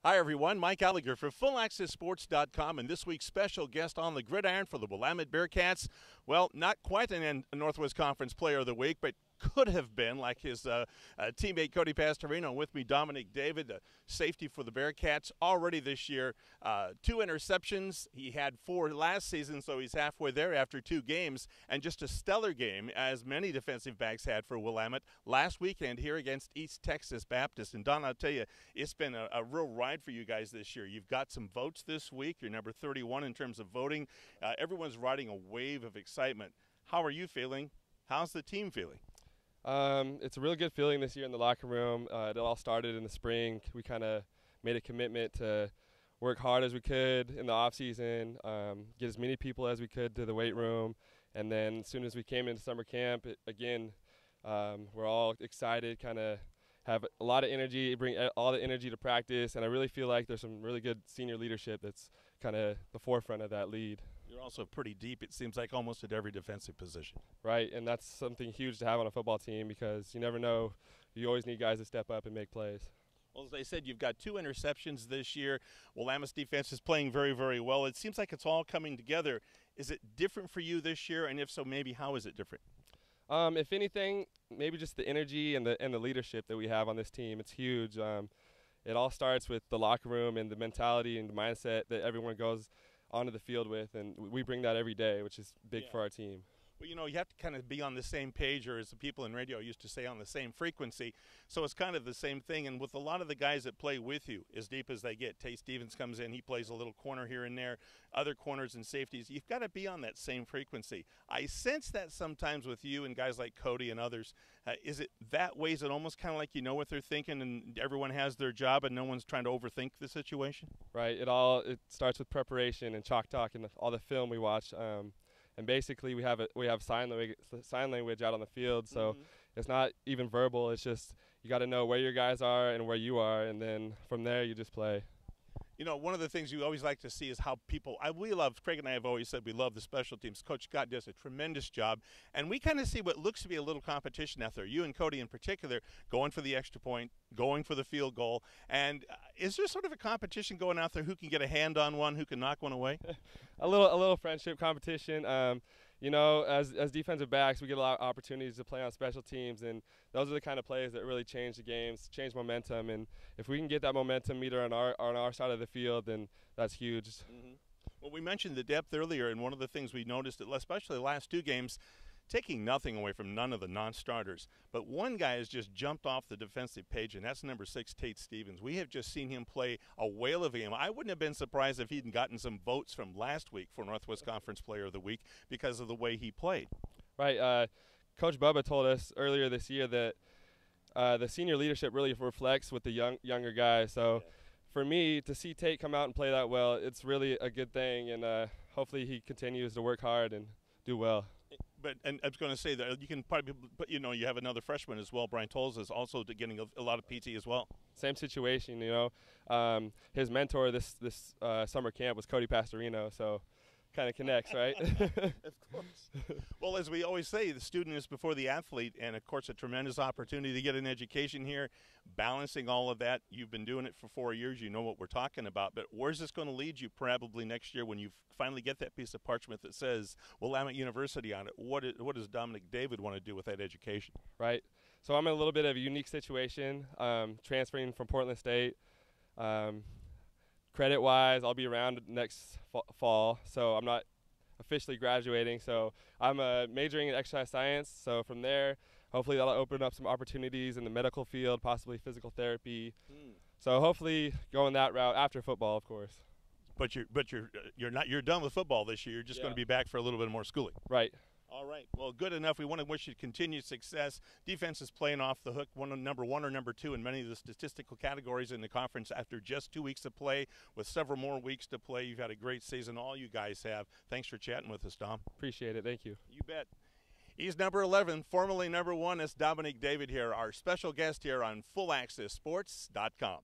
Hi, everyone. Mike Allegre for FullAccessSports.com, and this week's special guest on the gridiron for the Willamette Bearcats. Well, not quite a Northwest Conference Player of the Week, but could have been, like his teammate Cody Pastorino. With me, Dominic David, safety for the Bearcats. Already this year, 2 interceptions. He had 4 last season, so he's halfway there after 2 games. And just a stellar game, as many defensive backs had for Willamette last weekend here against East Texas Baptist. And Don, I'll tell you, it's been a real ride for you guys this year. You've got some votes this week. You're number 31 in terms of voting. Everyone's riding a wave of excitement. How are you feeling? How's the team feeling? It's a really good feeling this year in the locker room. It all started in the spring. We kind of made a commitment to work hard as we could in the off season, get as many people as we could to the weight room, and then as soon as we came into summer camp, we're all excited, kind of have a lot of energy, bring all the energy to practice, and I really feel like there's some really good senior leadership that's kind of the forefront of that lead. You're also pretty deep, it seems like, almost at every defensive position. Right, and that's something huge to have on a football team because you never know. You always need guys to step up and make plays. Well, as I said, you've got 2 interceptions this year. Willamette's defense is playing very, very well. It seems like it's all coming together. Is it different for you this year? And if so, maybe how is it different? If anything, maybe just the energy and the leadership that we have on this team. It's huge. It all starts with the locker room and the mentality and the mindset that everyone goes onto the field with, and we bring that every day, which is big for our team. Well, you know, you have to kind of be on the same page, or as the people in radio used to say, on the same frequency. So it's kind of the same thing. And with a lot of the guys that play with you, as deep as they get, Tay Stevens comes in, he plays a little corner here and there, other corners and safeties. You've got to be on that same frequency. I sense that sometimes with you and guys like Cody and others. Is it that way? Is it almost kind of like you know what they're thinking and everyone has their job and no one's trying to overthink the situation? Right. It starts with preparation and chalk talk and all the film we watch. And basically, we have sign language out on the field, so it's not even verbal. It's just you got to know where your guys are and where you are, and then from there you just play. You know, one of the things you always like to see is how people Craig and I have always said we love the special teams. Coach Scott does a tremendous job, and we kind of see what looks to be a little competition out there. You and Cody in particular going for the extra point, going for the field goal. And is there sort of a competition going out there who can get a hand on one, who can knock one away? a little friendship competition. You know, as defensive backs, we get a lot of opportunities to play on special teams, and those are the kind of plays that really change the games, change momentum. And if we can get that momentum meter on our side of the field, then that's huge. Well, we mentioned the depth earlier, and one of the things we noticed, especially the last 2 games, taking nothing away from none of the non-starters, but one guy has just jumped off the defensive page, and that's number 6, Tate Stevens. We have just seen him play a whale of a game. I wouldn't have been surprised if he'd gotten some votes from last week for Northwest Conference Player of the Week because of the way he played. Right. Coach Bubba told us earlier this year that the senior leadership really reflects with the younger guys. So for me, to see Tate come out and play that well, it's really a good thing, and hopefully he continues to work hard and do well. And I was going to say that you can probably, but you know, you have another freshman as well. Brian Tolles is also getting a lot of PT as well. Same situation, you know. His mentor this summer camp was Cody Pastorino, so kind of connects, right? Of course. Well, as we always say, the student is before the athlete, and of course a tremendous opportunity to get an education here, balancing all of that. You've been doing it for 4 years. You know what we're talking about. But where's this going to lead you probably next year when you finally get that piece of parchment that says Willamette University on it? What does Dominic David want to do with that education? Right. So I'm in a little bit of a unique situation, transferring from Portland State. Credit-wise, I'll be around next fall, so I'm not officially graduating. So I'm majoring in exercise science. So from there, hopefully that'll open up some opportunities in the medical field, possibly physical therapy. So hopefully going that route after football, of course. But you're done with football this year. You're just going to be back for a little bit more schooling. Right. All right. Well, good enough. We want to wish you continued success. Defense is playing off the hook, number 1 or number 2 in many of the statistical categories in the conference after just 2 weeks of play, with several more weeks to play. You've had a great season. All you guys have. Thanks for chatting with us, Dom. Appreciate it. Thank you. You bet. He's number 11, formerly number 1. It's Dominic David here, our special guest here on FullAccessSports.com.